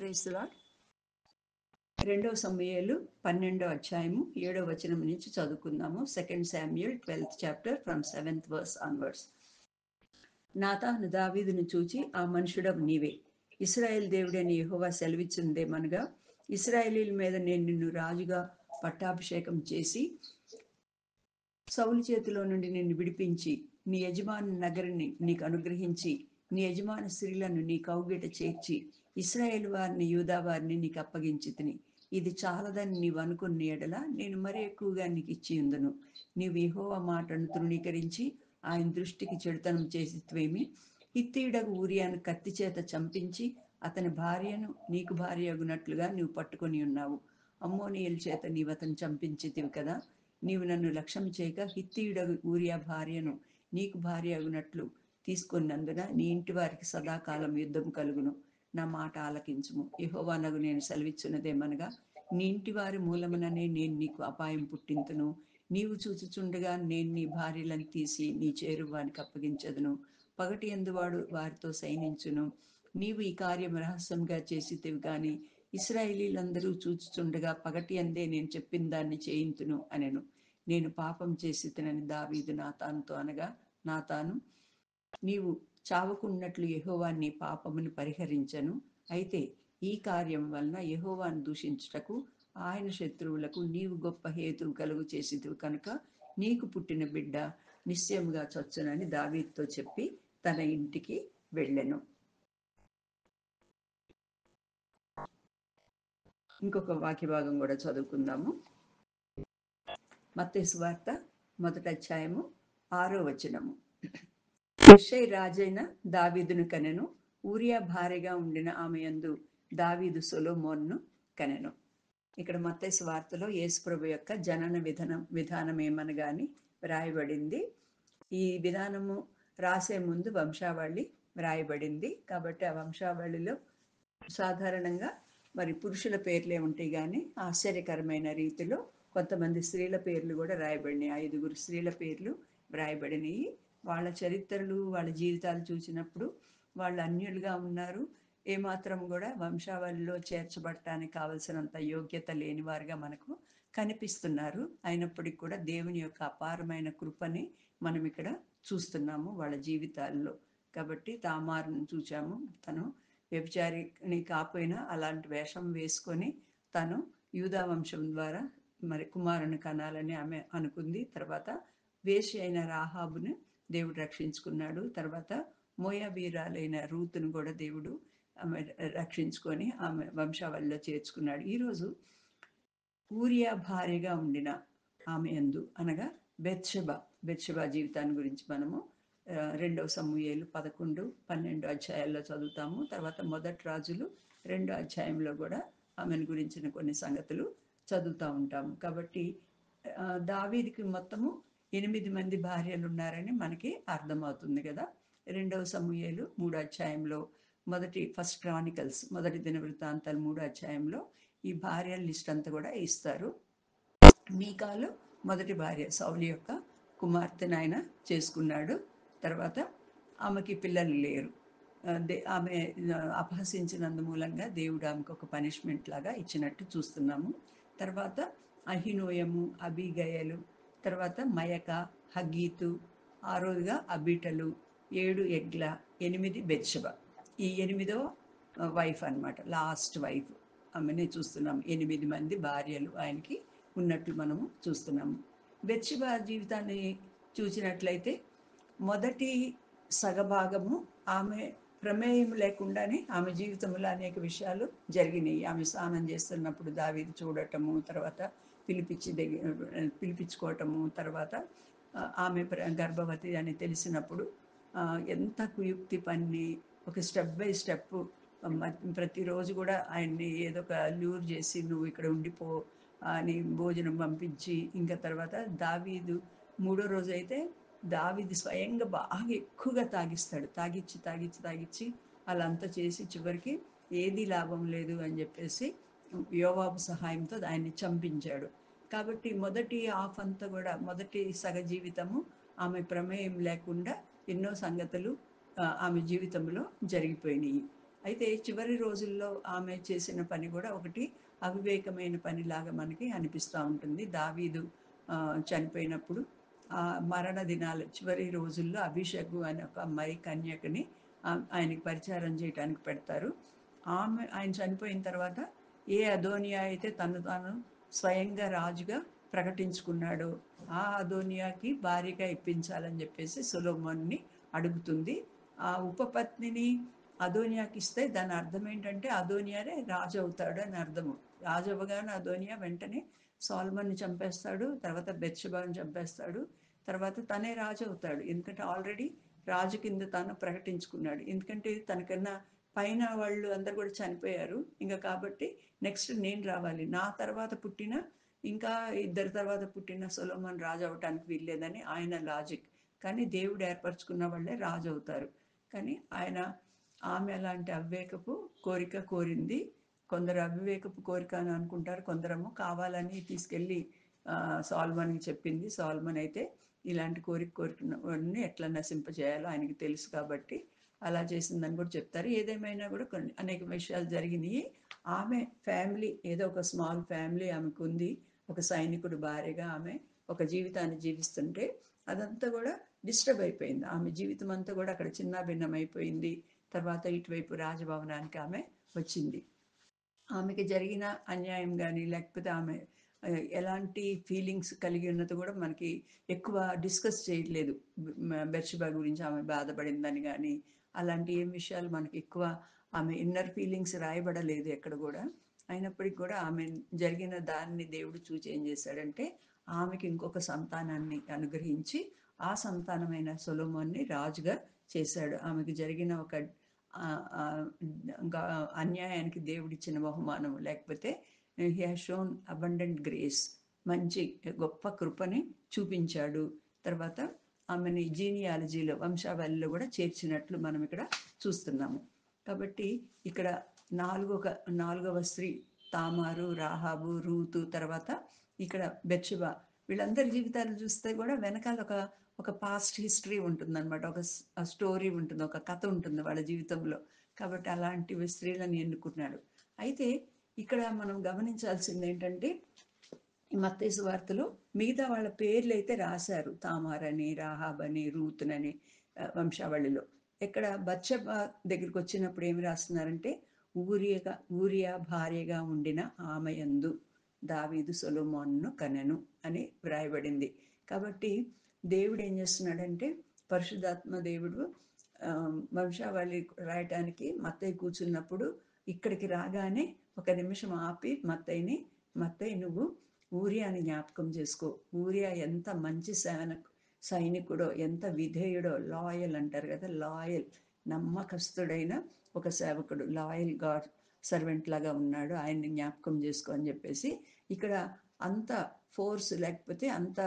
Praise the Lord. 2 సమూయేలు 12వ అధ్యాయము 7వ వచనం నుంచి చదువుకుందాము. 2 Samuel 12th chapter from 7th verse onwards. నాతాను దావీదును చూచి, ఆ మనుషుడవు నీవే, ఇశ్రాయేలు దేవుడైన యెహోవా సెలవిచ్చుందేమనగా, ఇశ్రాయేలీల మీద నేను నిన్ను రాజుగా పట్టాభిషేకం చేసి సౌలు చేతిలో నుండి నిన్ను విడిపించి, నీ యజమాని నగరిని నీకు అనుగ్రహించి, నీ యజమాని స్త్రీలను నీ కౌగిట చేర్చి, ఇశ్రాయేలు వారిని యూదా వారిని నీకు అప్పగించితిని. ఇది చాలదని నీవు అనుకున్న ఎడల నేను మరి ఎక్కువగా నీకు ఇచ్చి ఉందును. నీవు యెహోవా మాటను తృణీకరించి ఆయన దృష్టికి చెడుతనం చేసిత్వేమి? హిత్తీయుడగు ఊరియాను కత్తి చేత చంపించి అతని భార్యను నీకు భార్య అగునట్లుగా నీవు పట్టుకొని ఉన్నావు. అమ్మోనీయుల చేత నీవు అతను చంపించితివి కదా. నీవు నన్ను లక్ష్యం చేయక హిత్తీయుడగు ఊరియా భార్యను నీకు భార్య అగునట్లు తీసుకున్నందున నీ ఇంటి వారికి సదాకాలం యుద్ధం కలుగును. నా మాట ఆలకించుము. యెహోవానగు నేను సెలవిచ్చున్నదేమనగా, నీ ఇంటి వారి మూలముననే నేను నీకు అపాయం పుట్టింతును. నీవు చూచుచుండగా నేను నీ భార్యలను తీసి నీ చేరువానికి అప్పగించదును. పగటి యందువాడు వారితో సైనించును. నీవు ఈ కార్యం రహస్యంగా చేసితివి గాని ఇశ్రాయేలీలందరూ చూచుచుండగా పగటి అందే నేను చెప్పిన దాన్ని చేయింతును అనెను. నేను పాపం చేసితినని దావీదు నాతానుతో అనగా, నాతాను, నీవు చావకున్నట్లు యెహోవా నీ పాపమును పరిహరించను. అయితే ఈ కార్యం వలన యెహోవాను దూషించుటకు ఆయన శత్రువులకు నీవు గొప్ప హేతువు కలుగు చేసితివి కనుక నీకు పుట్టిన బిడ్డ నిశ్చయముగా చచ్చునని దావీదుతో చెప్పి తన ఇంటికి వెళ్ళెను. ఇంకొక వాక్య భాగం కూడా చదువుకుందాము. మత్తయి సువార్త 1వ అధ్యాయము 6వ వచనము. యెషై రాజైన దావీదును కనెను. ఊరియా భార్యగా ఉండిన ఆమె యందు దావీదు సొలొమోనును కనెను. ఇక్కడ మత్తయి సువార్తలో యేసుప్రభు యొక్క జనన విధానం ఏమనగాని వ్రాయబడింది. ఈ విధానము రాసే ముందు వంశావళి వ్రాయబడింది. కాబట్టి ఆ వంశావళిలో సాధారణంగా మరి పురుషుల పేర్లే ఉంటాయి, కానీ ఆశ్చర్యకరమైన రీతిలో కొంతమంది స్త్రీల పేర్లు కూడా రాయబడినాయి. 5 స్త్రీల పేర్లు వ్రాయబడినాయి. వాళ్ళ చరిత్రలు, వాళ్ళ జీవితాలు చూసినప్పుడు వాళ్ళు అన్యులుగా ఉన్నారు. ఏమాత్రం కూడా వంశావళిలో చేర్చబడటానికి కావలసినంత యోగ్యత లేని వారుగా మనకు కనిపిస్తున్నారు. అయినప్పటికీ కూడా దేవుని యొక్క అపారమైన కృపని మనం ఇక్కడ చూస్తున్నాము వాళ్ళ జీవితాల్లో. కాబట్టి తామారును చూచాము. తను వ్యభిచారిని కాపోయినా అలాంటి వేషం వేసుకొని తను యూదా వంశం ద్వారా మరి కుమారుని కనాలని ఆమె అనుకుంది. తర్వాత వేశ్య అయిన రాహాబును దేవుడు రక్షించుకున్నాడు. తర్వాత మోయాబీరాలైన రూతును కూడా దేవుడు ఆమె రక్షించుకొని ఆమె వంశావళిలో చేర్చుకున్నాడు. ఈరోజు ఊరియా భార్యగా ఉండిన ఆమె యందు అనగా బెత్షెబా జీవితాన్ని గురించి మనము 2 సమూయేలు 11, 12 అధ్యాయాల్లో చదువుతాము. తర్వాత 1 రాజులు 2 అధ్యాయంలో కూడా ఆమెను గురించిన కొన్ని సంగతులు చదువుతూ ఉంటాము. కాబట్టి దావీదుకి మొత్తము 8 మంది భార్యలు ఉన్నారని మనకి అర్థమవుతుంది కదా. 2 సమూయేలు 3 అధ్యాయంలో, ఫస్ట్ క్రానికల్స్ 1 దినవృత్తాంతాలు 3 అధ్యాయంలో ఈ భార్యల లిస్ట్ అంతా కూడా ఇస్తారు. మీకాలు మొదటి భార్య, సౌలు యొక్క కుమార్తెను ఆయన చేసుకున్నాడు. తర్వాత ఆమెకి పిల్లలు లేరు. ఆమె అపహసించినందు మూలంగా దేవుడు ఆమెకు ఒక పనిష్మెంట్ లాగా ఇచ్చినట్టు చూస్తున్నాము. తర్వాత అహినోయము, అబీగయలు, తర్వాత మయక, హగీతు, 6వదిగా అబీటలు, 7 ఎగ్ల, 8 బెత్షెబా. ఈ 8వ వైఫ్ అన్నమాట, లాస్ట్ వైఫ్ ఆమెనే చూస్తున్నాం. 8 మంది భార్యలు ఆయనకి ఉన్నట్లు మనము చూస్తున్నాము. బెత్షెబా జీవితాన్ని చూసినట్లయితే మొదటి సగభాగము ఆమె ప్రమేయం లేకుండానే ఆమె జీవితంలో అనేక విషయాలు జరిగినాయి. ఆమె స్నానం చేస్తున్నప్పుడు దావీదు చూడటము, తర్వాత పిలిపించుకోవటము, తర్వాత ఆమె గర్భవతి అని తెలిసినప్పుడు ఎంత కుయుక్తి పన్ని ఒక స్టెప్ బై స్టెప్ ప్రతిరోజు కూడా ఆయన్ని ఏదో ఒక ల్యూర్ చేసి నువ్వు ఇక్కడ ఉండిపో అని భోజనం పంపించి, ఇంకా తర్వాత దావీదు 3వ రోజు అయితే దావీదు స్వయంగా బాగా ఎక్కువగా తాగిస్తాడు. తాగిచ్చి అలా అంతా చేసి చివరికి ఏది లాభం లేదు అని చెప్పేసి యోవాబు సహాయంతో ఆయన్ని చంపించాడు. కాబట్టి మొదటి హాఫ్ అంతా కూడా, మొదటి సగ జీవితము ఆమె ప్రమేయం లేకుండా ఎన్నో సంగతులు ఆమె జీవితంలో జరిగిపోయినాయి. అయితే చివరి రోజుల్లో ఆమె చేసిన పని కూడా ఒకటి అవివేకమైన పనిలాగా మనకి అనిపిస్తూ ఉంటుంది. దావీదు చనిపోయినప్పుడు మరణ దినాలు చివరి రోజుల్లో అభిషేకు అనే ఒక అమ్మాయి కన్యకని ఆయనకి పరిచారం చేయడానికి పెడతారు. ఆయన చనిపోయిన తర్వాత ఏ అదోనియా అయితే తను తాను స్వయంగా రాజుగా ప్రకటించుకున్నాడో ఆ అదోనియాకి భార్యగా ఇప్పించాలని చెప్పేసి సొలొమోన్ని అడుగుతుంది. ఆ ఉపపత్నిని అదోనియాకి ఇస్తే దాని అర్థం ఏంటంటే అదోనియానే రాజు అవుతాడు అని అర్థము. రాజు అవ్వగానే అదోనియా వెంటనే సొలొమోన్ని చంపేస్తాడు, తర్వాత బెత్షెబాని చంపేస్తాడు, తర్వాత తనే రాజు అవుతాడు. ఎందుకంటే ఆల్రెడీ రాజు కింద తాను ప్రకటించుకున్నాడు. ఎందుకంటే తనకన్నా పైన వాళ్ళు అందరు కూడా చనిపోయారు. ఇంకా కాబట్టి నెక్స్ట్ నేను రావాలి, నా తర్వాత పుట్టిన ఇంకా ఇద్దరి తర్వాత పుట్టిన సొలొమోన్ రాజు అవటానికి వీల్లేదని ఆయన లాజిక్. కానీ దేవుడు ఏర్పరచుకున్న వాళ్ళే రాజు అవుతారు. కానీ ఆమె అలాంటి అవివేకపు కోరిక కోరింది. కొందరు అవివేకపు కోరిక అని అనుకుంటారు, కొందరేమో కావాలని తీసుకెళ్ళి సొలొమోన్కి చెప్పింది. సొలొమోన్ అయితే ఇలాంటి కోరికని ఎట్లా నశింపజేయాలో ఆయనకి తెలుసు కాబట్టి అలా చేసిందని కూడా చెప్తారు. ఏదేమైనా కూడా కొన్ని అనేక విషయాలు జరిగినాయి. ఆమె ఫ్యామిలీ ఏదో ఒక స్మాల్ ఫ్యామిలీ ఆమెకు ఉంది. ఒక సైనికుడు భార్యగా ఆమె ఒక జీవితాన్ని జీవిస్తుంటే అదంతా కూడా డిస్టర్బ్ అయిపోయింది. ఆమె జీవితం అంతా కూడా అక్కడ చిన్న భిన్నం అయిపోయింది. తర్వాత ఇటువైపు రాజభవనానికి ఆమె వచ్చింది. ఆమెకి జరిగిన అన్యాయం కానీ లేకపోతే ఆమె ఎలాంటి ఫీలింగ్స్ కలిగి ఉన్నది కూడా మనకి ఎక్కువ డిస్కస్ చేయట్లేదు. బెత్షెబా గురించి ఆమె బాధపడిందని కానీ అలాంటి ఏం విషయాలు మనకి ఎక్కువ ఆమె ఇన్నర్ ఫీలింగ్స్ రాయబడలేదు ఎక్కడ కూడా. అయినప్పటికీ కూడా ఆమె జరిగిన దాన్ని దేవుడు చూచి ఏం చేశాడంటే ఆమెకి ఇంకొక సంతానాన్ని అనుగ్రహించి ఆ సంతానమైన సొలొమోన్ని రాజుగా చేశాడు. ఆమెకు జరిగిన ఒక అన్యాయానికి దేవుడిచ్చిన బహుమానం, లేకపోతే he has shown abundant grace, మంచి గొప్ప కృపని చూపించాడు. తర్వాత ఆమెని జీనియాలజీలో వంశావళిలో కూడా చేర్చినట్లు మనం ఇక్కడ చూస్తున్నాము. కాబట్టి ఇక్కడ నాలుగవ స్త్రీ తామారు, రాహాబు, రూతు, తర్వాత ఇక్కడ బెత్షెబా, వీళ్ళందరి జీవితాలు చూస్తే కూడా వెనకాల ఒక పాస్ట్ హిస్టరీ ఉంటుందన్నమాట. ఒక స్టోరీ ఉంటుంది, ఒక కథ ఉంటుంది వాళ్ళ జీవితంలో. కాబట్టి అలాంటి స్త్రీలను ఎన్నుకున్నాడు. అయితే ఇక్కడ మనం గమనించాల్సింది ఏంటంటే మత్తయి సువార్తలో మిగతా వాళ్ళ పేర్లు అయితే రాశారు, తామారని, రాహాబని, రూతునని వంశావళిలో. ఇక్కడ బత్షెబా దగ్గరికి వచ్చినప్పుడు ఏమి రాస్తున్నారంటే ఊరియా భార్యగా ఉండిన ఆమెయందు దావీదు సొలొమోనును కనెను అని వ్రాయబడింది. కాబట్టి దేవుడు ఏం చేస్తున్నాడంటే పరిశుద్ధాత్మ దేవుడు వంశావళి రాయటానికి మత్తయి కూర్చున్నప్పుడు ఇక్కడికి రాగానే ఒక నిమిషం ఆపి మత్తయి నువ్వు ఊరియాని జ్ఞాపకం చేసుకో. ఊరియా ఎంత మంచి సైనికుడో, ఎంత విధేయుడో, లాయల్ అంటారు కదా, లాయల్, నమ్మకస్తుడైన ఒక సేవకుడు, లాయల్ గాడ్ సర్వెంట్ లాగా ఉన్నాడు, ఆయన్ని జ్ఞాపకం చేసుకో అని చెప్పేసి ఇక్కడ అంత ఫోర్స్ లేకపోతే అంత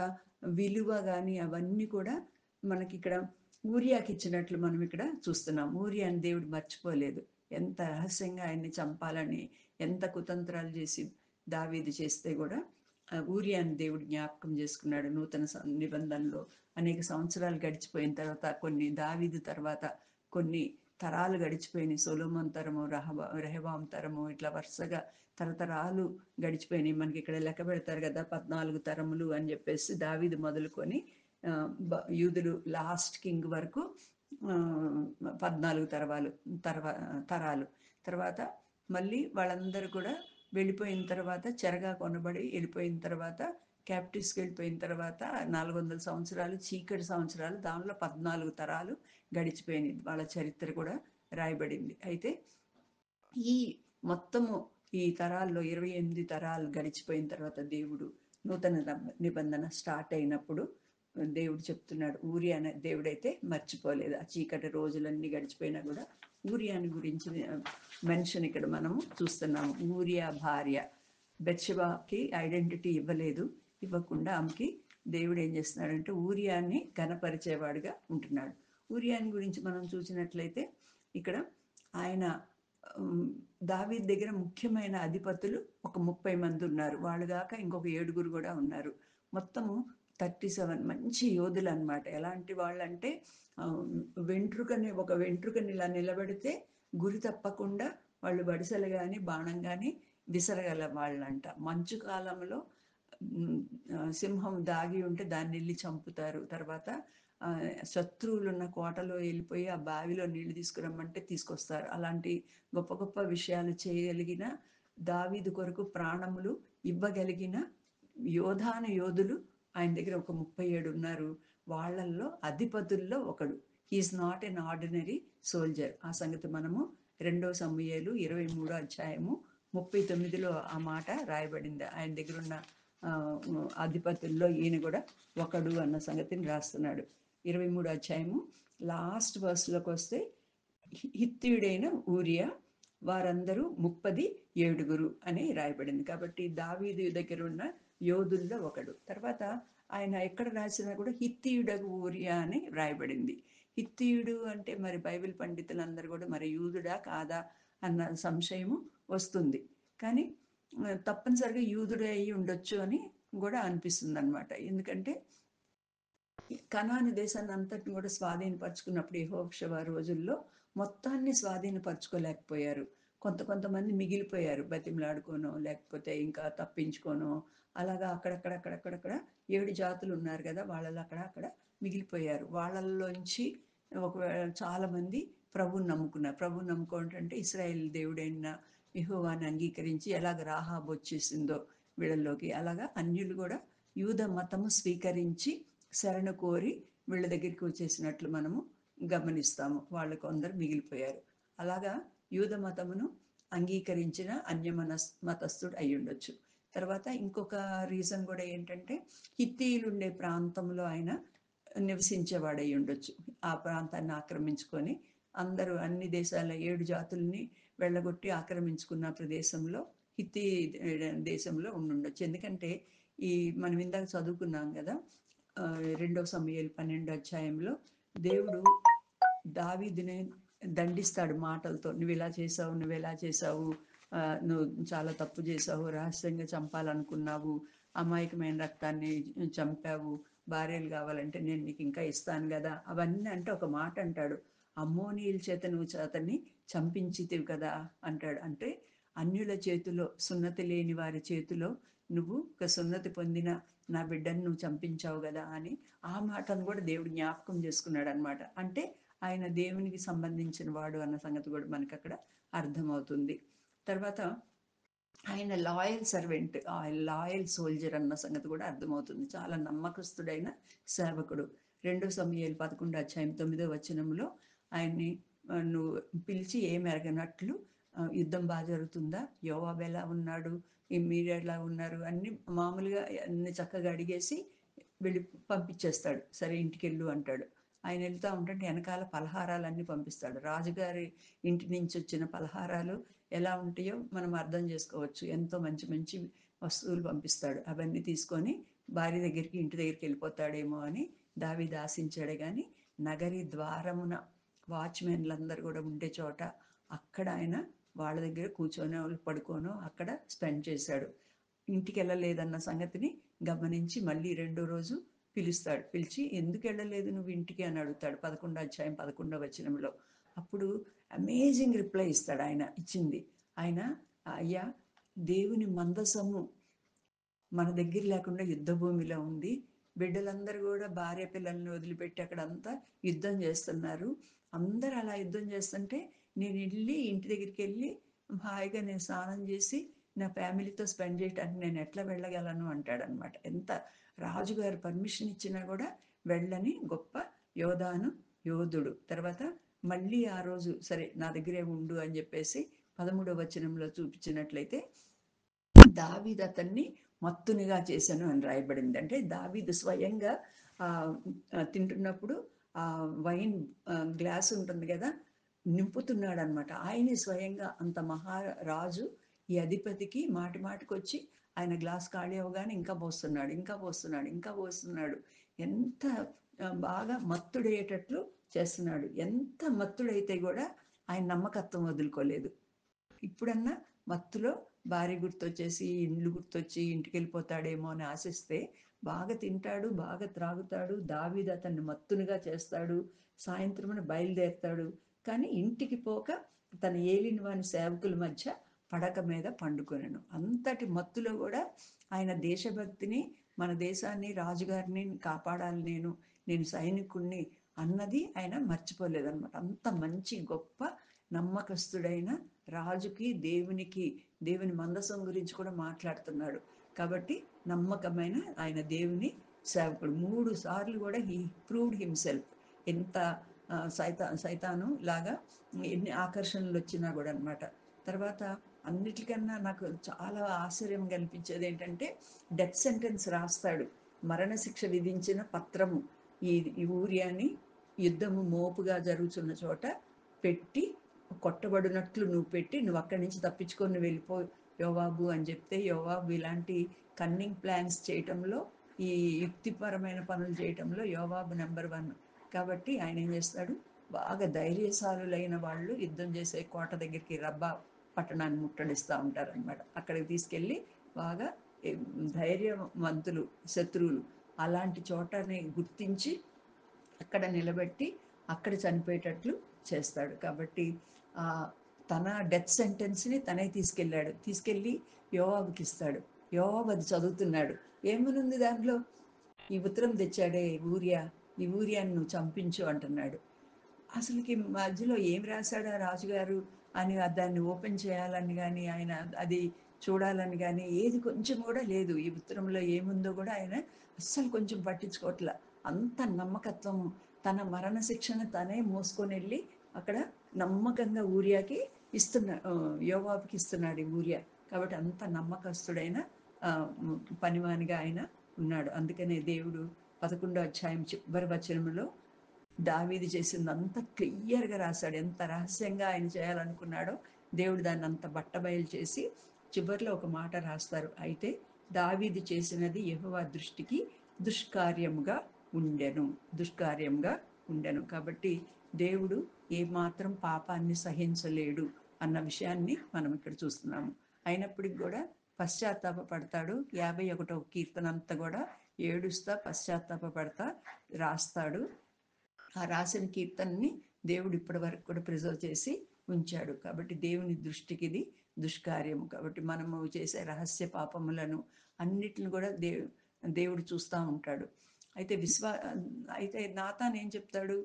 విలువ కానీ అవన్నీ కూడా మనకి ఇక్కడ ఊరియాకి ఇచ్చినట్లు మనం ఇక్కడ చూస్తున్నాం. ఊరియాని దేవుడు మర్చిపోలేదు. ఎంత రహస్యంగా ఆయన్ని చంపాలని ఎంత కుతంత్రాలు చేసి దావీదు చేస్తే కూడా ఊరియాని దేవుడు జ్ఞాపకం చేసుకున్నాడు. నూతన నిబంధనలో అనేక సంవత్సరాలు గడిచిపోయిన తర్వాత, కొన్ని దావీదు తర్వాత కొన్ని తరాలు గడిచిపోయినాయి. సొలొమోన్ తరము, రెహబాం తరము, ఇట్లా వరుసగా తరతరాలు గడిచిపోయినాయి. మనకి ఇక్కడ లెక్క పెడతారు కదా 14 తరములు అని చెప్పేసి, దావీదు మొదలుకొని యూదులు లాస్ట్ కింగ్ వరకు 14 తరాలు. తర్వాత మళ్ళీ వాళ్ళందరూ కూడా వెళ్ళిపోయిన తర్వాత, చెరగా కొనబడి వెళ్ళిపోయిన తర్వాత, క్యాప్టివ్స్కి వెళ్ళిపోయిన తర్వాత 400 సంవత్సరాలు చీకటి సంవత్సరాలు, దానిలో 14 తరాలు గడిచిపోయినాయి. వాళ్ళ చరిత్ర కూడా రాయబడింది. అయితే ఈ మొత్తము ఈ తరాల్లో 28 తరాలు గడిచిపోయిన తర్వాత దేవుడు నూతన నిబంధన స్టార్ట్ అయినప్పుడు దేవుడు చెప్తున్నాడు, ఊరియాని దేవుడైతే మర్చిపోలేదు. ఆ చీకటి రోజులన్నీ గడిచిపోయినా కూడా ఊరియాని గురించి మెన్షన్ ఇక్కడ మనము చూస్తున్నాము. ఊరియా భార్య బెత్షెబాకి ఐడెంటిటీ ఇవ్వకుండా ఆమెకి దేవుడు ఏం చేస్తున్నాడంటే ఊరియాని ఘనపరిచేవాడుగా ఉంటున్నాడు. ఊరియాని గురించి మనం చూసినట్లయితే ఇక్కడ ఆయన దావీదు దగ్గర ముఖ్యమైన అధిపతులు ఒక 30 మంది ఉన్నారు. వాళ్ళు కాక ఇంకొక 7 కూడా ఉన్నారు. మొత్తము 37 మంచి యోధులు అనమాట. ఎలాంటి వాళ్ళంటే ఒక వెంట్రుకని ఇలా నిలబెడితే గురి తప్పకుండా వాళ్ళు వడిసెలు కానీ బాణం కానీ విసరగల వాళ్ళంట. మంచు కాలంలో సింహం దాగి ఉంటే దాన్ని వెళ్ళి చంపుతారు. తర్వాత శత్రువులు ఉన్న కోటలో వెళ్ళిపోయి ఆ బావిలో నీళ్లు తీసుకురమ్మంటే తీసుకొస్తారు. అలాంటి గొప్ప గొప్ప విషయాలు చేయగలిగిన, దావీదు కొరకు ప్రాణములు ఇవ్వగలిగిన యోధులు ఆయన దగ్గర ఒక 37 ఉన్నారు. వాళ్ళల్లో అధిపతుల్లో ఒకడు. He is not an ordinary soldier. ఆ సంగతి మనము 2 సమూయేలు 23 అధ్యాయము 39లో ఆ మాట రాయబడింది. ఆయన దగ్గర ఉన్న అధిపతుల్లో ఈయన కూడా ఒకడు అన్న సంగతిని రాస్తున్నాడు. 23 అధ్యాయము లాస్ట్ వర్స్లోకి వస్తే, హిత్తీయుడైన ఊరియా వారందరూ 37 అని రాయబడింది. కాబట్టి దావీదు దగ్గర ఉన్న యోధుల్లో ఒకడు. తర్వాత ఆయన ఎక్కడ రాసినా కూడా హిత్తీయుడగు ఊరియా అని రాయబడింది. హిత్తీయుడు అంటే మరి బైబిల్ పండితులందరూ కూడా మరి యూదుడా కాదా అన్న సంశయము వస్తుంది. కానీ తప్పనిసరిగా యూదుడే అయి ఉండొచ్చు అని కూడా అనిపిస్తుంది అనమాట. ఎందుకంటే కనాను దేశాన్ని అంతటిని కూడా స్వాధీనపరచుకున్నప్పుడు యెహోషువ రోజుల్లో మొత్తాన్ని స్వాధీనపరచుకోలేకపోయారు. కొంతమంది మిగిలిపోయారు, బతిమలాడుకోనో లేకపోతే ఇంకా తప్పించుకోనో. అలాగా అక్కడక్కడ 7 జాతులు ఉన్నారు కదా, వాళ్ళలో అక్కడ మిగిలిపోయారు. వాళ్ళల్లోంచి ఒకవేళ చాలా మంది ప్రభువుని నమ్ముకున్నారు. ప్రభువుని నమ్ముకోవటం అంటే ఇశ్రాయేల్ దేవుడైన యెహోవాని అంగీకరించి ఎలాగ రాహాబు వచ్చేసిందో వీళ్ళల్లోకి, అలాగా అన్యులు కూడా యూద మతము స్వీకరించి శరణు కోరి వీళ్ళ దగ్గరికి వచ్చేసినట్లు మనము గమనిస్తాము. వాళ్ళు కొందరు మిగిలిపోయారు. అలాగా యూద మతమును అంగీకరించిన మతస్థుడు అయి ఉండొచ్చు. తర్వాత ఇంకొక రీజన్ కూడా ఏంటంటే, హిత్తీయులు ఉండే ప్రాంతంలో ఆయన నివసించేవాడై ఉండొచ్చు. ఆ ప్రాంతాన్ని ఆక్రమించుకొని అందరూ అన్ని దేశాల 7 జాతుల్ని వెళ్ళగొట్టి ఆక్రమించుకున్న ప్రదేశంలో హిత్తీ దేశంలో ఉండుండొచ్చు. ఎందుకంటే ఈ మనం ఇందాక చదువుకున్నాం కదా, 2 సమూయేలు 12 అధ్యాయంలో దేవుడు దావీదుని దండిస్తాడు మాటలతో. నువ్వు ఇలా చేసావు, నువ్వు ఎలా చేసావు, నువ్వు చాలా తప్పు చేసావు, రహస్యంగా చంపాలనుకున్నావు, అమాయకమైన రక్తాన్ని చంపావు, భార్యలు కావాలంటే నేను నీకు ఇంకా ఇస్తాను కదా, అవన్నీ అంటే ఒక మాట అంటాడు. అమ్మోనీయుల చేత నువ్వు అతన్ని చంపించితివి కదా అంటాడు. అంటే అన్యుల చేతిలో, సున్నతి లేని వారి చేతిలో నువ్వు ఒక సున్నతి పొందిన నా బిడ్డను నువ్వు చంపించావు కదా అని ఆ మాటను కూడా దేవుడు జ్ఞాపకం చేసుకున్నాడు అనమాట. అంటే ఆయన దేవునికి సంబంధించిన వాడు అన్న సంగతి కూడా మనకి అక్కడ అర్థమవుతుంది. తర్వాత ఆయన లాయల్ సర్వెంట్, లాయల్ సోల్జర్ అన్న సంగతి కూడా అర్థమవుతుంది. చాలా నమ్మకస్తుడైన సేవకుడు. 2 సమూయేలు 11 అధ్యాయం 9వ వచనంలో ఆయన్ని నువ్వు పిలిచి ఏమి ఎరగనట్లు యుద్ధం బాగా జరుగుతుందా, యోవాబు ఎలా ఉన్నాడు, మీరు ఎలా ఉన్నారు అన్ని మామూలుగా అన్ని చక్కగా అడిగేసి వెళ్ళి పంపించేస్తాడు. సరే ఇంటికి వెళ్ళు అంటాడు. ఆయన వెళ్తూ ఉంటుంటే వెనకాల పలహారాలన్నీ పంపిస్తాడు. రాజుగారి ఇంటి నుంచి వచ్చిన పలహారాలు ఎలా ఉంటాయో మనం అర్థం చేసుకోవచ్చు. ఎంతో మంచి మంచి వస్తువులు పంపిస్తాడు. అవన్నీ తీసుకొని భార్య దగ్గరికి, ఇంటి దగ్గరికి వెళ్ళిపోతాడేమో అని దావీదు ఆశించాడే కానీ, నగరి ద్వారమున వాచ్మెన్లందరూ కూడా ఉండే చోట అక్కడ ఆయన వాళ్ళ దగ్గర కూర్చొని వాళ్ళు పడుకోనో అక్కడ స్పెండ్ చేశాడు. ఇంటికి వెళ్ళలేదన్న సంగతిని గమనించి మళ్ళీ 2వ రోజు పిలుస్తాడు. పిలిచి ఎందుకు వెళ్ళలేదు నువ్వు ఇంటికి అని అడుగుతాడు. 11 అధ్యాయం 11వ వచనంలో. అప్పుడు అమేజింగ్ రిప్లై ఇస్తాడు. ఆయన ఇచ్చింది, ఆయన అయ్యా, దేవుని మందసము మన దగ్గర లేకుండా యుద్ధ భూమిలో ఉంది. బిడ్డలందరూ కూడా భార్య పిల్లల్ని వదిలిపెట్టి అక్కడంతా యుద్ధం చేస్తున్నారు. అందరూ అలా యుద్ధం చేస్తుంటే నేను వెళ్ళి ఇంటి దగ్గరికి వెళ్ళి హాయిగా నేను స్నానం చేసి నా ఫ్యామిలీతో స్పెండ్ చేయడానికి నేను ఎట్లా వెళ్ళగలను అంటాడనమాట. ఎంత రాజుగారు పర్మిషన్ ఇచ్చినా కూడా వెళ్ళని గొప్ప యోధుడు. తర్వాత మళ్ళీ ఆ రోజు సరే నా దగ్గరే ఉండు అని చెప్పేసి 13వ వచనంలో చూపించినట్లయితే దావీదు అతన్ని మత్తునిగా చేశాను అని రాయబడింది. అంటే దావీదు స్వయంగా తింటున్నప్పుడు ఆ వైన్ గ్లాస్ ఉంటుంది కదా, నింపుతున్నాడు అనమాట. ఆయనే స్వయంగా అంత మహారాజు ఈ అధిపతికి మాటి మాటికి వచ్చి ఆయన గ్లాస్ ఖాళీ అవగానే ఇంకా పోస్తున్నాడు. ఎంత బాగా మత్తుడయ్యేటట్లు చేస్తున్నాడు. ఎంత మత్తుడైతే కూడా ఆయన నమ్మకత్వం వదులుకోలేదు. ఇప్పుడన్నా మత్తులో భార్య గుర్తొచ్చేసి ఇండ్లు గుర్తొచ్చి ఇంటికి వెళ్ళిపోతాడేమో అని ఆశిస్తే బాగా తింటాడు, బాగా త్రాగుతాడు. దావీదు అతన్ని మత్తునిగా చేస్తాడు. సాయంత్రమున బయలుదేరుతాడు. కానీ ఇంటికి పోక తన ఏలిన వాని సేవకుల మధ్య పడక మీద పండుకొనెను. అంతటి మత్తులో కూడా ఆయన దేశభక్తిని, మన దేశాన్ని, రాజుగారిని కాపాడాలి, నేను సైనికుణ్ణి అన్నది ఆయన మర్చిపోలేదన్నమాట. అంత మంచి గొప్ప నమ్మకస్తుడైన రాజుకి, దేవుని మందసం గురించి కూడా మాట్లాడుతున్నాడు. కాబట్టి నమ్మకమైన ఆయన దేవుని సేవకుడు. 3 సార్లు కూడా హీ ప్రూవ్డ్ హిమ్సెల్ఫ్. ఎంత సైతాను లాగా ఎన్ని ఆకర్షణలు వచ్చినా కూడా అనమాట. తర్వాత అన్నిటికన్నా నాకు చాలా ఆశ్చర్యం కనిపించేది ఏంటంటే, డెత్ సెంటెన్స్ రాస్తాడు. మరణశిక్ష విధించిన పత్రము ఈ ఊరియాని యుద్ధము మోపుగా జరుగుతున్న చోట పెట్టి, కొట్టబడినట్లు నువ్వు పెట్టి, నువ్వు అక్కడి నుంచి తప్పించుకొని వెళ్ళిపో యోవాబు అని చెప్తే, యోవాబు ఇలాంటి కన్నింగ్ ప్లాన్స్ చేయటంలో, ఈ యుక్తిపరమైన పనులు చేయటంలో యోవాబు నెంబర్ 1. కాబట్టి ఆయన ఏం చేస్తాడు, బాగా ధైర్యశాలులైన వాళ్ళు యుద్ధం చేసే కోట దగ్గరికి రబ్బా పట్టణాన్ని ముట్టడిస్తూ ఉంటారనమాట. అక్కడికి తీసుకెళ్ళి బాగా ధైర్యవంతులు శత్రువులు అలాంటి చోటని గుర్తించి అక్కడ నిలబెట్టి అక్కడ చనిపోయేటట్లు చేస్తాడు. కాబట్టి తన డెత్ సెంటెన్స్ని తనే తీసుకెళ్ళి యోవాబుకి ఇస్తాడు. యోవాబు అది చదువుతున్నాడు. ఏమనుంది దాంట్లో? ఈ ఉత్తరం తెచ్చాడే ఈ ఊరియాని నువ్వు చంపించు అంటున్నాడు. అసలుకి మధ్యలో ఏం రాశాడా రాజుగారు అని దాన్ని ఓపెన్ చేయాలని కానీ, ఆయన అది చూడాలని కానీ ఏది కొంచెం కూడా లేదు. ఈ ఉత్తరంలో ఏముందో కూడా ఆయన అస్సలు కొంచెం పట్టించుకోవట్ల. అంత నమ్మకత్వం, తన మరణ శిక్షను తనే మోసుకొని వెళ్ళి అక్కడ నమ్మకంగా ఊరియాకి యోవాబుకి ఇస్తున్నాడు ఈ ఊరియా. కాబట్టి అంత నమ్మకస్తుడైన పనివానిగా ఆయన ఉన్నాడు. అందుకనే దేవుడు 11వ అధ్యాయం చివరి వచనంలో దావీదు చేసిందంతా క్లియర్గా రాశాడు. ఎంత రహస్యంగా ఆయన చేయాలనుకున్నాడో దేవుడు దాన్ని అంత బట్టబయలు చేసి చివరిలో ఒక మాట రాస్తారు. అయితే దావీదు చేసినది యెహోవా దృష్టికి దుష్కార్యంగా ఉండెను. కాబట్టి దేవుడు ఏమాత్రం పాపాన్ని సహించలేడు అన్న విషయాన్ని మనం ఇక్కడ చూస్తున్నాము. అయినప్పటికి కూడా పశ్చాత్తాప పడతాడు. 51వ కీర్తన అంతా కూడా ఏడుస్తా పశ్చాత్తాప పడతా రాస్తాడు. ఆ రాసిన కీర్తనని దేవుడు ఇప్పటి వరకు కూడా ప్రిజర్వ్ చేసి ఉంచాడు. కాబట్టి దేవుని దృష్టికి ఇది దుష్కార్యము. కాబట్టి మనము చేసే రహస్య పాపములను అన్నిటిని కూడా దేవుడు చూస్తూ ఉంటాడు. అయితే నాతాన్ ఏం చెప్తాడు?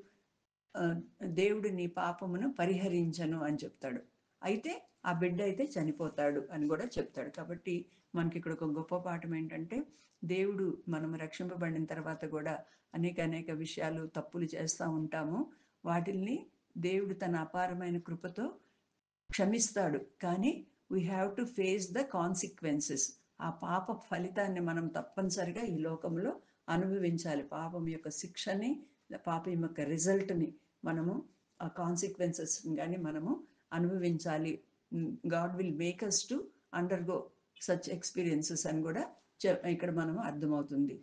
దేవుడు నీ పాపమును పరిహరించను అని చెప్తాడు. అయితే ఆ బిడ్డ అయితే చనిపోతాడు అని కూడా చెప్తాడు. కాబట్టి మనకి ఇక్కడ ఒక గొప్ప పాఠం ఏంటంటే, దేవుడు మనం రక్షింపబడిన తర్వాత కూడా అనేక విషయాలు తప్పులు చేస్తూ ఉంటాము. వాటిల్ని దేవుడు తన అపారమైన కృపతో క్షమిస్తాడు. కానీ we have to face the consequences. ఆ పాప ఫలితాన్ని మనం తప్పనిసరిగా ఈ లోకంలో అనుభవించాలి. పాపం యొక్క శిక్షని, పాపం యొక్క రిజల్ట్ని మనము ఆ కాన్సిక్వెన్సెస్ కానీ మనము అనుభవించాలి. God will make us to undergo such experiences అని కూడా ఇక్కడ మనం అర్థమవుతుంది.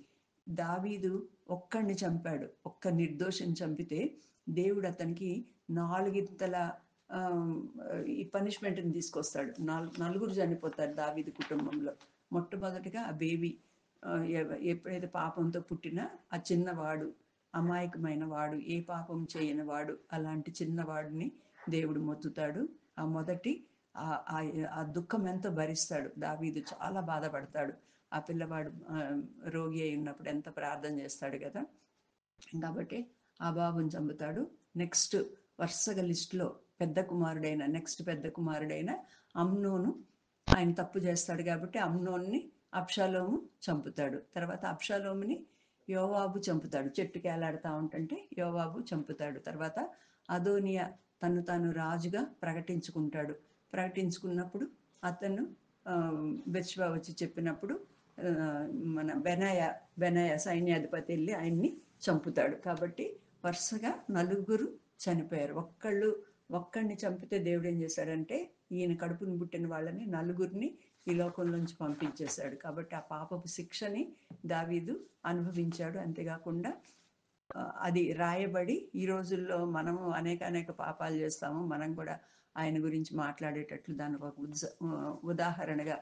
దావీదు ఒక్కడిని చంపాడు. ఒక్క నిర్దోషిని చంపితే దేవుడు అతనికి 4 ఈ పనిష్మెంట్ని తీసుకొస్తాడు. 4 చనిపోతారు దావీదు కుటుంబంలో. మొట్టమొదటిగా ఆ బేబీ, ఎప్పుడైతే పాపంతో పుట్టినా ఆ చిన్నవాడు, అమాయకమైన వాడు, ఏ పాపం చేయని వాడు, అలాంటి చిన్నవాడిని దేవుడు మొత్తుతాడు. ఆ మొదటి ఆ దుఃఖం ఎంతో భరిస్తాడు. దావీదు చాలా బాధపడతాడు. ఆ పిల్లవాడు రోగి అయి ఉన్నప్పుడు ఎంత ప్రార్థన చేస్తాడు కదా. కాబట్టి ఆ బాబుని చంపుతాడు. నెక్స్ట్ వరుసగా లిస్టులో నెక్స్ట్ పెద్ద కుమారుడైన అమ్నోను, ఆయన తప్పు చేస్తాడు కాబట్టి అమ్నోన్ని అబ్షాలోము చంపుతాడు. తర్వాత అబ్షాలోముని యోవాబు చంపుతాడు. చెట్టుకి ఏలాడుతూ ఉంటుంటే యోవాబు చంపుతాడు. తర్వాత అదోనియా తాను రాజుగా ప్రకటించుకున్నప్పుడు అతను బెత్షెబా వచ్చి చెప్పినప్పుడు మన బెనాయ సైన్యాధిపతి వెళ్ళి ఆయన్ని చంపుతాడు. కాబట్టి వరుసగా 4 చనిపోయారు. ఒక్కడిని చంపితే దేవుడు ఏం చేశాడంటే, ఈయన కడుపుని పుట్టిన వాళ్ళని 4 ఈ లోకంలోంచి పంపించేశాడు. కాబట్టి ఆ పాపపు శిక్షని దావీదు అనుభవించాడు. అంతేకాకుండా అది రాయబడి ఈ రోజుల్లో మనము అనేక పాపాలు చేస్తాము. మనం కూడా ఆయన గురించి మాట్లాడేటట్లు దాని ఒక ఉదాహరణగా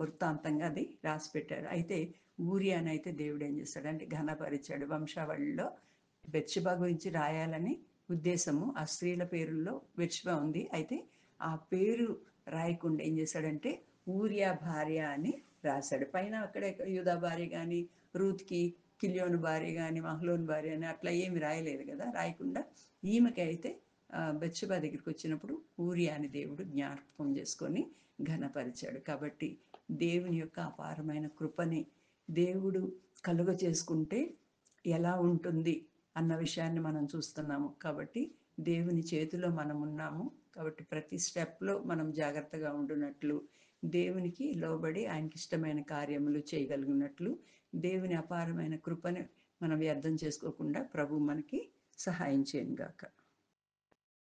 వృత్తాంతంగా అది రాసి పెట్టారు. అయితే ఊరియానైతే దేవుడు ఏం చేశాడంటే ఘనపరిచాడు. వంశావళిలో బెత్షెబా గురించి రాయాలని ఉద్దేశము ఆ స్త్రీల పేరుల్లో బెత్షెబ ఉంది. అయితే ఆ పేరు రాయకుండా ఏం చేశాడంటే ఊరియా భార్య అని రాశాడు. పైన అక్కడే యూదా భార్య కానీ, రూత్కి కిల్యోను భార్య కానీ, మహ్లోన్ భార్య అని అట్లా ఏమి రాయలేదు కదా. రాయకుండా ఈమెకి అయితే బెత్షెబ దగ్గరికి వచ్చినప్పుడు ఊరియా అని దేవుడు జ్ఞాపకం చేసుకొని ఘనపరిచాడు. కాబట్టి దేవుని యొక్క అపారమైన కృపని దేవుడు కలుగ చేసుకుంటే ఎలా ఉంటుంది అన్న విషయాన్ని మనం చూస్తున్నాము. కాబట్టి దేవుని చేతిలో మనం ఉన్నాము. కాబట్టి ప్రతి స్టెప్లో మనం జాగ్రత్తగా ఉండునట్లు, దేవునికి లోబడి ఆయనకి ఇష్టమైన కార్యములు చేయగలిగినట్లు, దేవుని అపారమైన కృపని మనం వ్యర్థం చేసుకోకుండా ప్రభు మనకి సహాయం చేయను గాక.